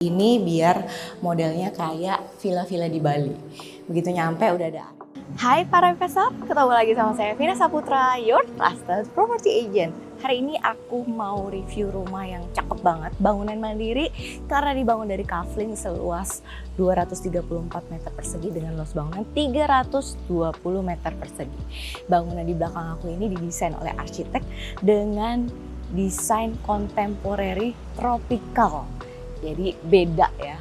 Ini biar modelnya kayak villa-villa di Bali. Begitu nyampe udah ada. Hai para investor, ketemu lagi sama saya Vina Saputra, your trusted property agent. Hari ini aku mau review rumah yang cakep banget, bangunan mandiri karena dibangun dari kafling seluas 234 meter persegi dengan luas bangunan 320 meter persegi. Bangunan di belakang aku ini didesain oleh arsitek dengan desain contemporary tropical. Jadi beda ya,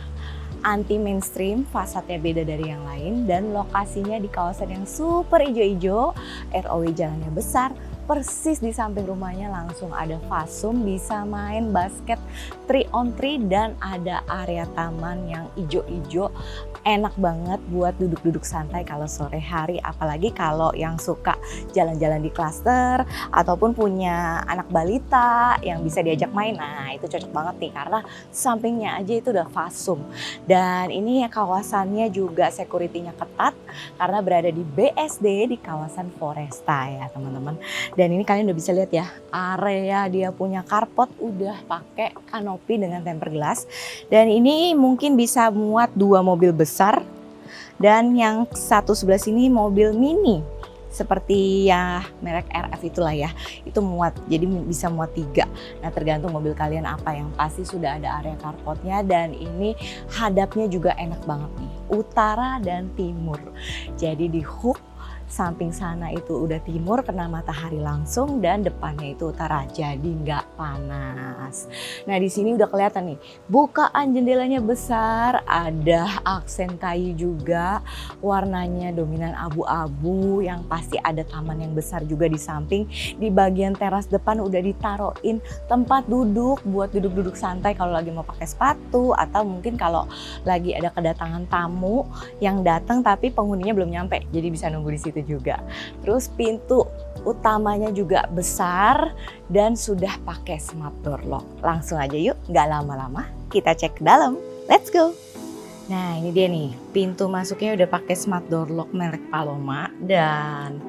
anti mainstream, fasadnya beda dari yang lain dan lokasinya di kawasan yang super ijo-ijo, ROW jalannya besar, persis di samping rumahnya langsung ada fasum, bisa main basket 3-on-3 dan ada area taman yang ijo-ijo. Enak banget buat duduk-duduk santai kalau sore hari, apalagi kalau yang suka jalan-jalan di klaster ataupun punya anak balita yang bisa diajak main. Nah, itu cocok banget nih karena sampingnya aja itu udah fasum. Dan ini kawasannya juga security-nya ketat karena berada di BSD di kawasan Foresta ya teman-teman. Dan ini kalian udah bisa lihat ya, area dia punya carport udah pakai kanopi dengan tempered glass. Dan ini mungkin bisa muat 2 mobil besar dan yang satu sebelah sini mobil mini seperti ya merek RF itulah ya, itu muat, jadi bisa muat 3. Nah tergantung mobil kalian apa, yang pasti sudah ada area carportnya. Dan ini hadapnya juga enak banget nih, utara dan timur, jadi di hook samping sana itu udah timur kena matahari langsung dan depannya itu utara, jadi nggak panas. Nah di sini udah kelihatan nih, bukaan jendelanya besar, ada aksen kayu juga, warnanya dominan abu-abu, yang pasti ada taman yang besar juga di samping. Di bagian teras depan udah ditaruhin tempat duduk buat duduk-duduk santai kalau lagi mau pakai sepatu atau mungkin kalau lagi ada kedatangan tamu yang datang tapi penghuninya belum nyampe, jadi bisa nunggu di situ juga. Terus pintu utamanya juga besar dan sudah pakai smart door lock. Langsung aja yuk, nggak lama-lama kita cek ke dalam. Let's go! Nah ini dia nih, pintu masuknya udah pakai smart door lock merek Paloma. Dan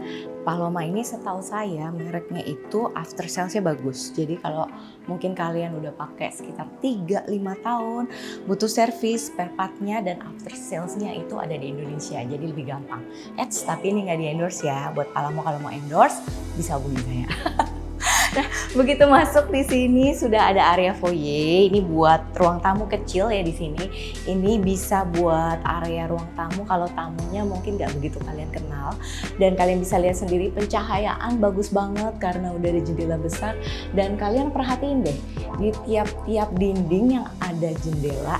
Paloma ini setahu saya mereknya itu after sales-nya bagus. Jadi kalau mungkin kalian udah pakai sekitar 3-5 tahun, butuh servis, spare part-nya dan after sales-nya itu ada di Indonesia. Jadi lebih gampang. Tapi ini nggak di endorse ya. Buat Paloma kalau mau endorse bisa hubungi saya. Nah, begitu masuk di sini sudah ada area foyer. Ini buat ruang tamu kecil ya di sini. Ini bisa buat area ruang tamu kalau tamunya mungkin nggak begitu kalian kenal. Dan kalian bisa lihat sendiri pencahayaan bagus banget karena udah ada jendela besar. Dan kalian perhatiin deh, di tiap-tiap dinding yang ada jendela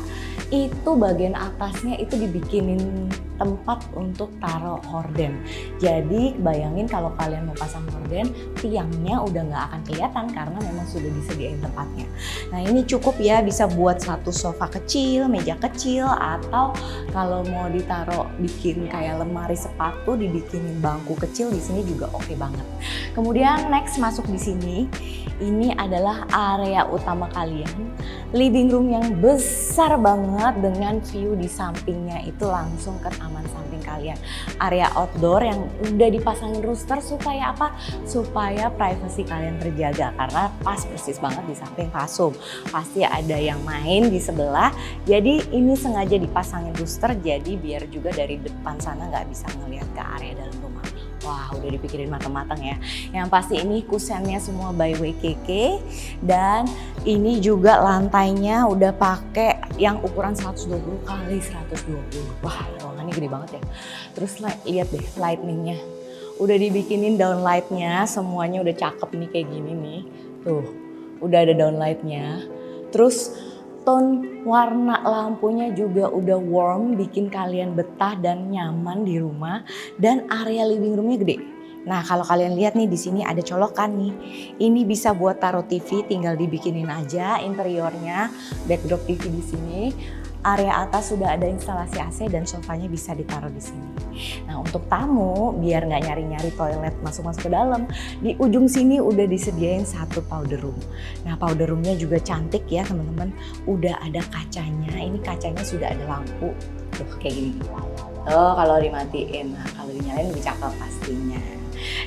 itu bagian atasnya itu dibikinin tempat untuk taruh horden. Jadi bayangin kalau kalian mau pasang horden, tiangnya udah nggak akan kelihatan karena memang sudah disediain tempatnya. Nah ini cukup ya, bisa buat satu sofa kecil, meja kecil, atau kalau mau ditaruh bikin kayak lemari sepatu, dibikinin bangku kecil di sini juga oke banget. Kemudian next masuk di sini, ini adalah area utama kalian, living room yang besar banget dengan view di sampingnya itu langsung ke taman samping kalian. Area outdoor yang udah dipasangin rooster supaya apa? Supaya privasi kalian terjaga karena pas persis banget di samping fasum. Pasti ada yang main di sebelah, jadi ini sengaja dipasangin rooster jadi biar juga dari depan sana nggak bisa ngelihat ke area dalam rumah. Wah udah dipikirin matang-matang ya. Yang pasti ini kusennya semua by WKK dan ini juga lantainya udah pakai yang ukuran 120 kali 120. Wah ruangannya gede banget ya. Terus lihat deh lightningnya. Udah dibikinin downlightnya, semuanya udah cakep nih kayak gini nih. Tuh udah ada downlightnya. Terus tone warna lampunya juga udah warm, bikin kalian betah dan nyaman di rumah. Dan area living roomnya gede. Nah kalau kalian lihat nih di sini ada colokan nih. Ini bisa buat taruh TV, tinggal dibikinin aja interiornya. Backdrop TV di sini. Area atas sudah ada instalasi AC dan sofanya bisa ditaruh di sini. Nah untuk tamu biar nggak nyari-nyari toilet masuk-masuk ke dalam, di ujung sini udah disediain satu powder room. Nah powder roomnya juga cantik ya teman-teman. Udah ada kacanya. Ini kacanya sudah ada lampu. Tuh kayak gini. Tuh kalau dimatiin, nah kalau dinyalain lebih cakep pastinya.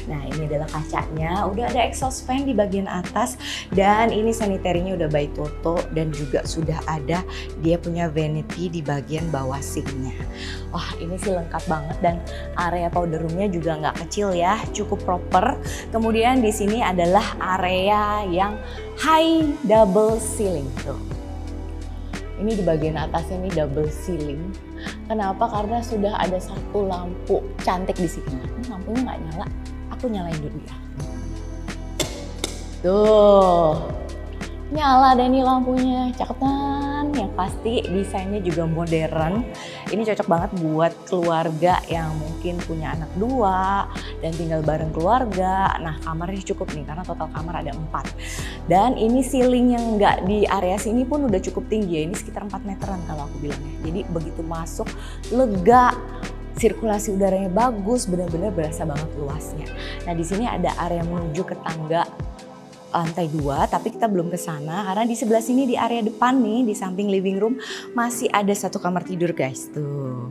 Nah ini adalah kacanya, udah ada exhaust fan di bagian atas dan ini sanitary-nya udah by Toto dan juga sudah ada dia punya vanity di bagian bawah sink-nya. Wah ini sih lengkap banget dan area powder room-nya juga nggak kecil ya, cukup proper. Kemudian di sini adalah area yang high double ceiling tuh. Ini di bagian atasnya ini double ceiling. Kenapa? Karena sudah ada satu lampu cantik di sini. Ini lampunya nggak nyala. Aku nyalain dulu ya. Tuh, nyala deh nih lampunya, cakep kan? Yang pasti desainnya juga modern. Ini cocok banget buat keluarga yang mungkin punya anak 2 dan tinggal bareng keluarga. Nah kamarnya cukup nih karena total kamar ada 4. Dan ini ceiling yang nggak di area sini pun udah cukup tinggi ya. Ini sekitar 4 meteran kalau aku bilangnya. Jadi begitu masuk lega. Sirkulasi udaranya bagus, benar-benar berasa banget luasnya. Nah di sini ada area menuju ke tangga lantai 2, tapi kita belum ke sana karena di sebelah sini di area depan nih, di samping living room masih ada satu kamar tidur guys tuh.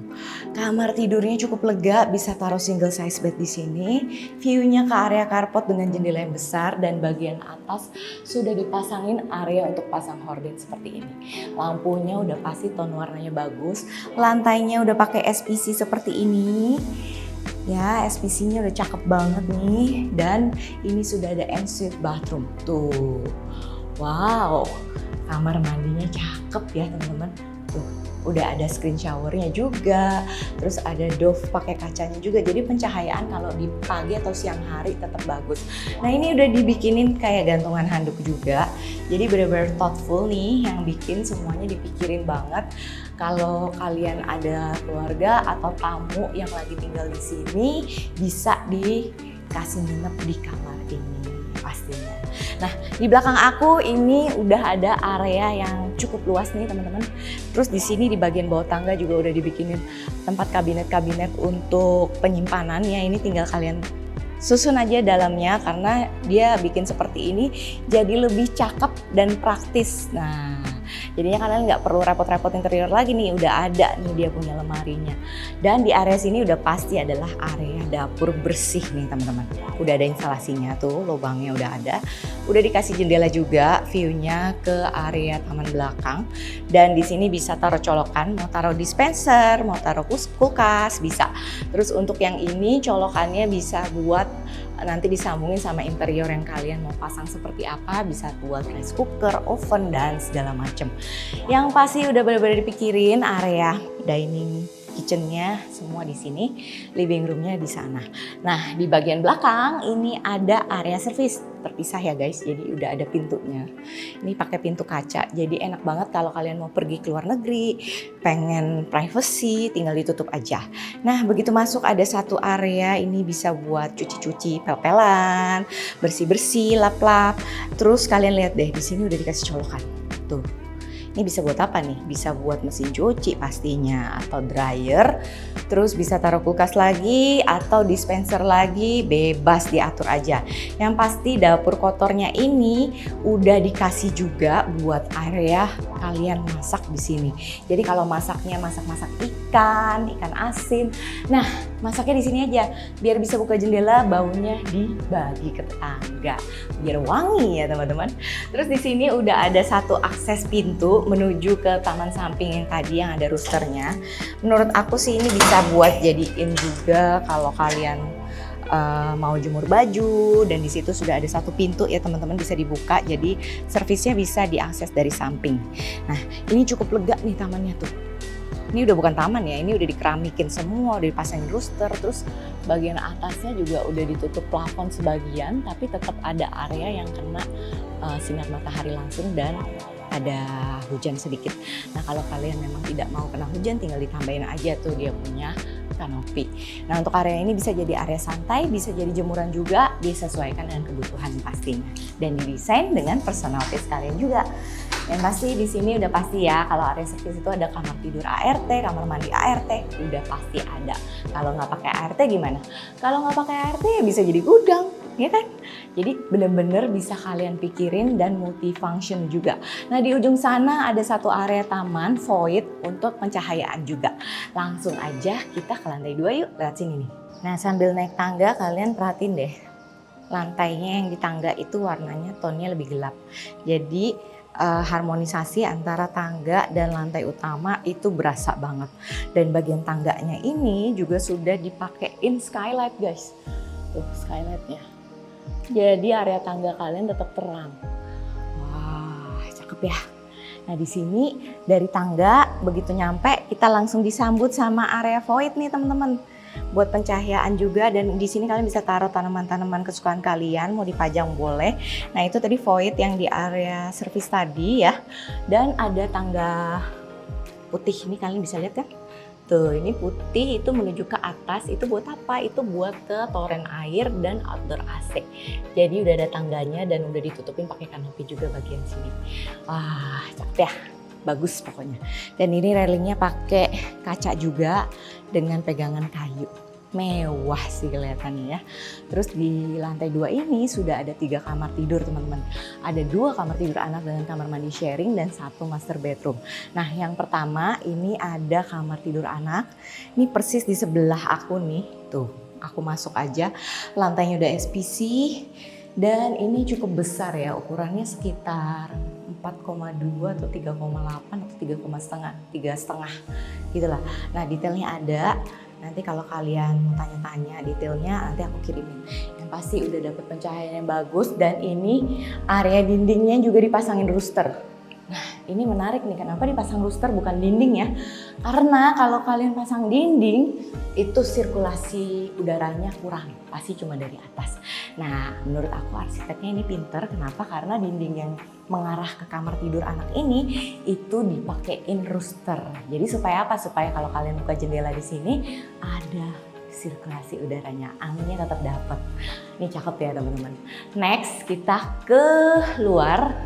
Kamar tidurnya cukup lega, bisa taruh single size bed di sini. View-nya ke area carport dengan jendela yang besar dan bagian atas sudah dipasangin area untuk pasang horden seperti ini. Lampunya udah pasti tone warnanya bagus, lantainya udah pakai SPC seperti ini. Ya, SPC-nya udah cakep banget nih. Dan ini sudah ada ensuite bathroom. Tuh. Wow. Kamar mandinya cakep ya, teman-teman. Tuh, udah ada screen showernya juga. Terus ada Dove pakai kacanya juga. Jadi pencahayaan kalau di pagi atau siang hari tetap bagus. Nah, ini udah dibikinin kayak gantungan handuk juga. Jadi benar-benar thoughtful nih yang bikin semuanya dipikirin banget. Kalau kalian ada keluarga atau tamu yang lagi tinggal di sini bisa dikasih nginep di kamar ini pastinya. Nah di belakang aku ini udah ada area yang cukup luas nih teman-teman. Terus di sini di bagian bawah tangga juga udah dibikinin tempat kabinet-kabinet untuk penyimpanannya. Ini tinggal kalian susun aja dalamnya karena dia bikin seperti ini jadi lebih cakep dan praktis. Nah jadinya kalian nggak perlu repot-repot interior lagi nih, udah ada nih dia punya lemarinya. Dan di area sini udah pasti adalah area dapur bersih nih teman-teman. Udah ada instalasinya tuh, lubangnya udah ada. Udah dikasih jendela juga, view-nya ke area taman belakang. Dan di sini bisa taruh colokan, mau taruh dispenser, mau taruh kulkas, bisa. Terus untuk yang ini colokannya bisa buat nanti disambungin sama interior yang kalian mau pasang seperti apa, bisa buat rice cooker, oven, dan segala macem. Yang pasti udah benar-benar dipikirin area dining kitchennya semua di sini, living roomnya di sana. Nah di bagian belakang ini ada area service terpisah ya guys, jadi udah ada pintunya. Ini pakai pintu kaca, jadi enak banget kalau kalian mau pergi ke luar negeri, pengen privacy, tinggal ditutup aja. Nah begitu masuk ada satu area ini bisa buat cuci-cuci, pel-pelan, bersih-bersih, lap-lap. Terus kalian lihat deh di sini udah dikasih colokan, tuh. Ini bisa buat apa nih? Bisa buat mesin cuci pastinya atau dryer. Terus bisa taruh kulkas lagi atau dispenser lagi, bebas diatur aja. Yang pasti dapur kotornya ini udah dikasih juga buat area kalian masak di sini. Jadi kalau masaknya masak-masak ikan asin. Nah, masaknya di sini aja biar bisa buka jendela, baunya dibagi ke tetangga. Biar wangi ya, teman-teman. Terus di sini udah ada satu akses pintu menuju ke taman samping yang tadi yang ada roosternya. Menurut aku sih ini bisa buat jadiin juga kalau kalian mau jemur baju, dan di situ sudah ada satu pintu ya teman-teman, bisa dibuka, jadi servisnya bisa diakses dari samping. Nah ini cukup lega nih tamannya tuh. Ini udah bukan taman ya, ini udah dikeramikin semua, udah dipasangin rooster, terus bagian atasnya juga udah ditutup plafon sebagian, tapi tetap ada area yang kena sinar matahari langsung dan ada hujan sedikit. Nah kalau kalian memang tidak mau kena hujan, tinggal ditambahin aja tuh dia punya kanopi. Nah untuk area ini bisa jadi area santai, bisa jadi jemuran juga, disesuaikan dengan kebutuhan pastinya. Dan didesain dengan personalitas kalian juga. Yang pasti di sini udah pasti ya, kalau area service itu ada kamar tidur ART, kamar mandi ART, udah pasti ada. Kalau nggak pakai ART gimana? Kalau nggak pakai ART ya bisa jadi gudang, ya kan? Jadi bener-bener bisa kalian pikirin dan multifunction juga. Nah di ujung sana ada satu area taman void untuk pencahayaan juga. Langsung aja kita ke lantai 2 yuk, lewat sini nih. Nah, sambil naik tangga kalian perhatiin deh. Lantainya yang di tangga itu warnanya tonnya lebih gelap. Jadi harmonisasi antara tangga dan lantai utama itu berasa banget. Dan bagian tangganya ini juga sudah dipakein skylight guys. Tuh skylightnya. Jadi area tangga kalian tetap terang. Wah, cakep ya. Nah di sini dari tangga begitu nyampe kita langsung disambut sama area void nih teman-teman. Buat pencahayaan juga, dan di sini kalian bisa taruh tanaman-tanaman kesukaan kalian, mau dipajang boleh. Nah itu tadi void yang di area service tadi ya. Dan ada tangga putih ini, kalian bisa lihat kan? Tuh ini putih itu menuju ke atas, itu buat apa? Itu buat ke toren air dan outdoor AC. Jadi udah ada tangganya dan udah ditutupin pakai kanopi juga bagian sini. Wah cakep ya, bagus pokoknya. Dan ini railingnya pakai kaca juga dengan pegangan kayu. Mewah sih kelihatannya ya. Terus di lantai 2 ini sudah ada 3 kamar tidur teman-teman. Ada 2 kamar tidur anak dengan kamar mandi sharing dan 1 master bedroom. Nah yang pertama ini ada kamar tidur anak. Ini persis di sebelah aku nih. Tuh aku masuk aja. Lantainya udah SPC. Dan ini cukup besar ya, ukurannya sekitar 4,2 atau 3,8 atau 3,5 gitu lah. Nah detailnya ada. Nanti kalau kalian mau tanya-tanya detailnya nanti aku kirimin. Yang pasti udah dapet pencahayaan yang bagus dan ini area dindingnya juga dipasangin rooster. Nah ini menarik nih, kenapa dipasang rooster bukan dinding ya? Karena kalau kalian pasang dinding itu sirkulasi udaranya kurang, pasti cuma dari atas. Nah menurut aku arsiteknya ini pinter, kenapa? Karena dinding yang mengarah ke kamar tidur anak ini itu dipakein rooster. Jadi supaya apa? Supaya kalau kalian buka jendela di sini ada sirkulasi udaranya, anginnya tetap dapat. Ini cakep ya teman-teman. Next kita ke luar.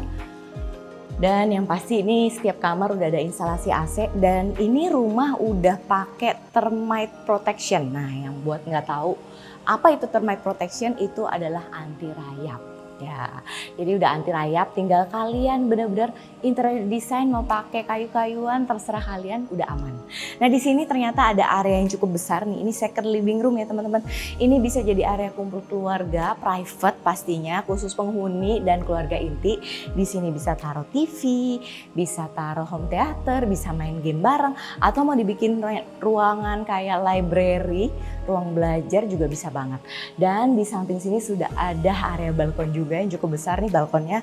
Dan yang pasti ini setiap kamar udah ada instalasi AC dan ini rumah udah pakai termite protection. Nah yang buat nggak tahu apa itu termite protection, itu adalah anti rayap. Ya, jadi udah anti rayap, tinggal kalian benar-benar interior design mau pakai kayu-kayuan terserah kalian, udah aman. Nah di sini ternyata ada area yang cukup besar nih, ini second living room ya teman-teman. Ini bisa jadi area kumpul keluarga, private pastinya, khusus penghuni dan keluarga inti. Di sini bisa taruh TV, bisa taruh home theater, bisa main game bareng, atau mau dibikin ruangan kayak library, ruang belajar juga bisa banget. Dan di samping sini sudah ada area balkon juga yang cukup besar nih balkonnya,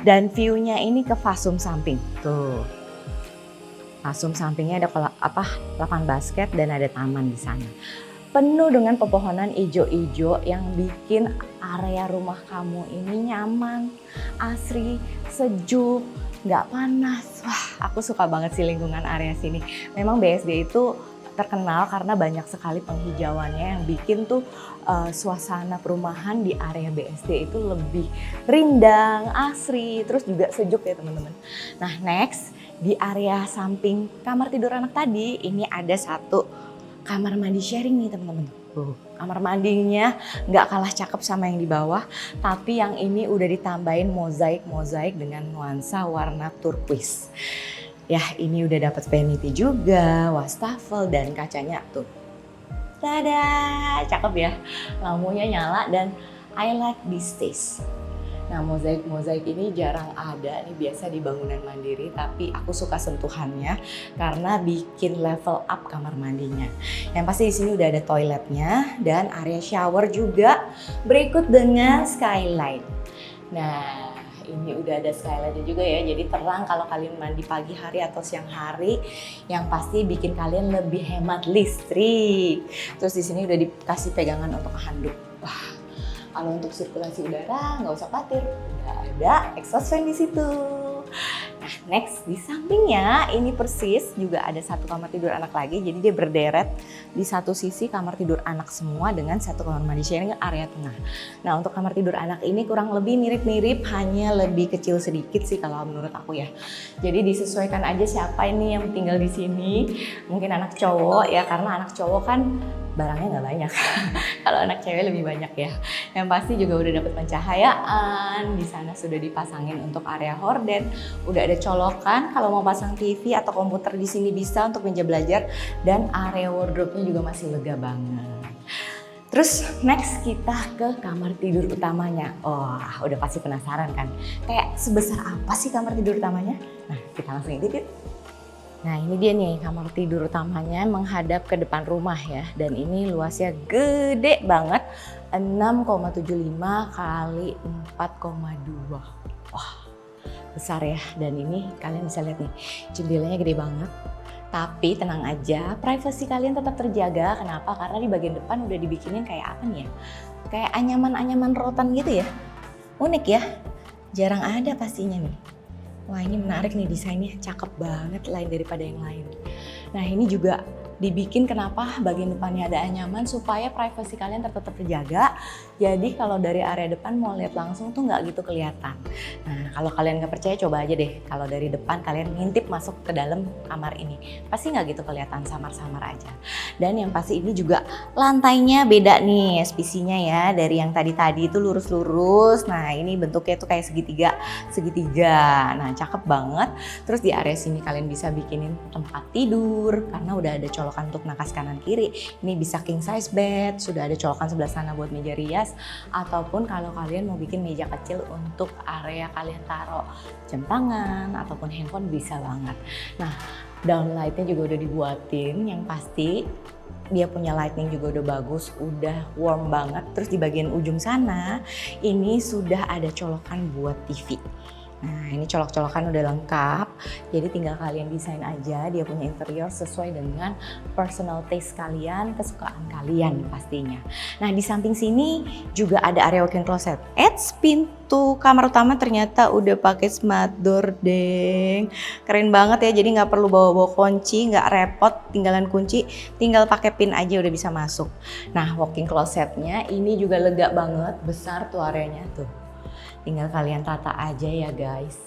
dan view-nya ini ke fasum samping. Tuh. Fasum sampingnya ada lapangan basket dan ada taman di sana. Penuh dengan pepohonan ijo-ijo yang bikin area rumah kamu ini nyaman, asri, sejuk, nggak panas. Wah, aku suka banget sih lingkungan area sini. Memang BSD itu terkenal karena banyak sekali penghijauannya yang bikin tuh suasana perumahan di area BSD itu lebih rindang, asri, terus juga sejuk ya teman-teman. Nah next, di area samping kamar tidur anak tadi, ini ada 1 kamar mandi sharing nih teman-teman. Kamar mandinya nggak kalah cakep sama yang di bawah, tapi yang ini udah ditambahin mozaik dengan nuansa warna turquoise. Ya ini udah dapat vanity juga, wastafel dan kacanya tuh. Tada, cakep ya. Lampunya nyala dan I like this taste. Nah mozaik ini jarang ada, ini biasa di bangunan mandiri, tapi aku suka sentuhannya karena bikin level up kamar mandinya. Yang pasti di sini udah ada toiletnya dan area shower juga berikut dengan skylight. Nah ini udah ada skylightnya juga ya, jadi terang kalau kalian mandi pagi hari atau siang hari, yang pasti bikin kalian lebih hemat listrik. Terus di sini udah dikasih pegangan untuk handuk. Wah, kalau untuk sirkulasi udara nggak usah khawatir, udah ada exhaust fan di situ. Nah next, di sampingnya ini persis juga ada 1 kamar tidur anak lagi, jadi dia berderet di satu sisi kamar tidur anak semua dengan 1 kamar mandi sharing area tengah. Nah untuk kamar tidur anak ini kurang lebih mirip-mirip, hanya lebih kecil sedikit sih kalau menurut aku ya. Jadi disesuaikan aja siapa ini yang tinggal di sini. Mungkin anak cowok ya, karena anak cowok kan barangnya nggak banyak. Kalau anak cewek lebih banyak ya. Yang pasti juga udah dapat pencahayaan. Di sana sudah dipasangin untuk area horden. Udah ada colokan kalau mau pasang TV atau komputer di sini bisa untuk meja belajar, dan area wardrobe-nya juga masih lega banget. Terus next kita ke kamar tidur utamanya. Oh, udah pasti penasaran kan? Kayak sebesar apa sih kamar tidur utamanya? Nah, kita langsung intip yuk. Nah, ini dia nih kamar tidur utamanya menghadap ke depan rumah ya. Dan ini luasnya gede banget, 6,75 kali 4,2. Wah, besar ya. Dan ini kalian bisa lihat nih, jendelanya gede banget. Tapi tenang aja, privasi kalian tetap terjaga. Kenapa? Karena di bagian depan udah dibikinin kayak apa nih ya? Kayak anyaman-anyaman rotan gitu ya. Unik ya, jarang ada pastinya nih. Wah, ini menarik nih desainnya, cakep banget lain daripada yang lain. Nah, ini juga dibikin kenapa bagian depannya ada anyaman supaya privasi kalian tetap terjaga. Jadi kalau dari area depan mau lihat langsung tuh nggak gitu kelihatan. Nah, kalau kalian nggak percaya coba aja deh. Kalau dari depan kalian ngintip masuk ke dalam kamar ini, pasti nggak gitu kelihatan, samar-samar aja. Dan yang pasti ini juga lantainya beda nih SPC-nya ya, dari yang tadi itu lurus-lurus. Nah, ini bentuknya tuh kayak segitiga. Nah, cakep banget. Terus di area sini kalian bisa bikinin tempat tidur karena udah ada colokan untuk nakas kanan kiri. Ini bisa king size bed, sudah ada colokan sebelah sana buat meja rias, ataupun kalau kalian mau bikin meja kecil untuk area kalian taruh jam tangan ataupun handphone bisa banget. Nah, downlightnya juga udah dibuatin, yang pasti dia punya lightning juga udah bagus, udah warm banget. Terus di bagian ujung sana ini sudah ada colokan buat TV. Nah, ini colok-colokan udah lengkap, jadi tinggal kalian desain aja. Dia punya interior sesuai dengan personal taste kalian, kesukaan kalian pastinya. Nah, di samping sini juga ada area walk-in closet. Pintu kamar utama ternyata udah pakai smart door, deng. Keren banget ya, jadi nggak perlu bawa-bawa kunci, nggak repot, tinggalan kunci, tinggal pakai pin aja udah bisa masuk. Nah, walk-in closetnya ini juga lega banget, besar tuh areanya tuh. Tinggal kalian tata aja ya guys.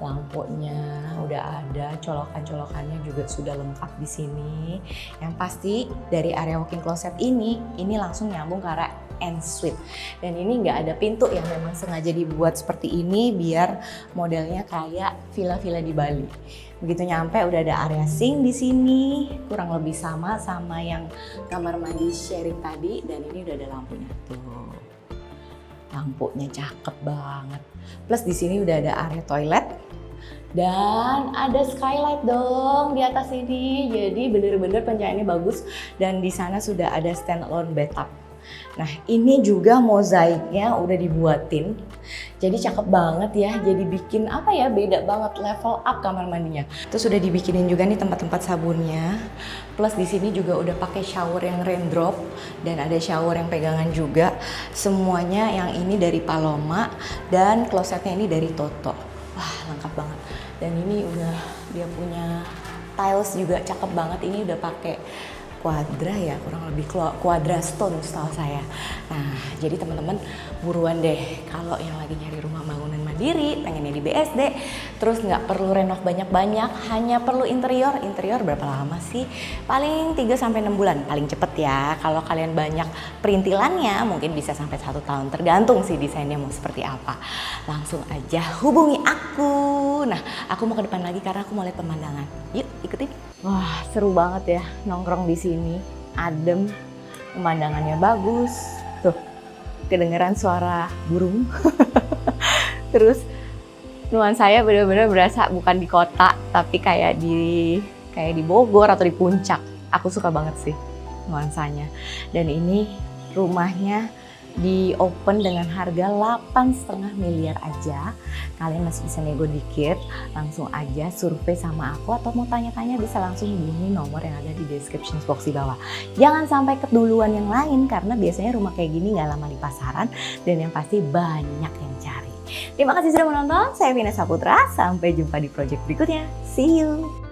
Lampunya udah ada, colokan-colokannya juga sudah lengkap di sini. Yang pasti dari area walk-in closet ini langsung nyambung ke area ensuite. Dan ini nggak ada pintu yang memang sengaja dibuat seperti ini biar modelnya kayak villa-villa di Bali. Begitu nyampe udah ada area sink di sini, kurang lebih sama yang kamar mandi sharing tadi. Dan ini udah ada lampunya tuh. Lampunya cakep banget. Plus di sini udah ada area toilet dan ada skylight dong di atas ini. Jadi bener-bener pencahayaannya bagus dan di sana sudah ada standalone bathtub. Nah, ini juga mozaiknya udah dibuatin. Jadi cakep banget ya. Jadi bikin apa ya, beda banget, level up kamar mandinya. Terus udah dibikinin juga nih tempat-tempat sabunnya. Plus di sini juga udah pakai shower yang raindrop dan ada shower yang pegangan juga. Semuanya yang ini dari Paloma dan klosetnya ini dari Toto. Wah, lengkap banget. Dan ini udah dia punya tiles juga cakep banget. Ini udah pakai Quadra ya, kurang lebih Quadra Stone setahu saya. Nah, jadi teman-teman buruan deh kalau yang lagi nyari rumah bangunan mandiri, pengennya di BSD, terus nggak perlu renov banyak-banyak, hanya perlu interior. Interior berapa lama sih? Paling 3-6 bulan, paling cepet ya. Kalau kalian banyak perintilannya mungkin bisa sampai 1 tahun, tergantung sih desainnya mau seperti apa. Langsung aja hubungi aku. Nah, aku mau ke depan lagi karena aku mau lihat pemandangan. Yuk, ikutin. Wah, seru banget ya nongkrong di sini. Adem, pemandangannya bagus. Tuh, kedengeran suara burung. Terus nuansanya benar-benar berasa bukan di kota, tapi kayak di Bogor atau di puncak. Aku suka banget sih nuansanya. Dan ini rumahnya di open dengan harga 8,5 miliar aja. Kalian masih bisa nego dikit, langsung aja survei sama aku atau mau tanya-tanya bisa langsung hubungi nomor yang ada di description box di bawah. Jangan sampai keduluan yang lain karena biasanya rumah kayak gini nggak lama di pasaran dan yang pasti banyak yang cari. Terima kasih sudah menonton, saya Vina Saputra, sampai jumpa di project berikutnya. See you!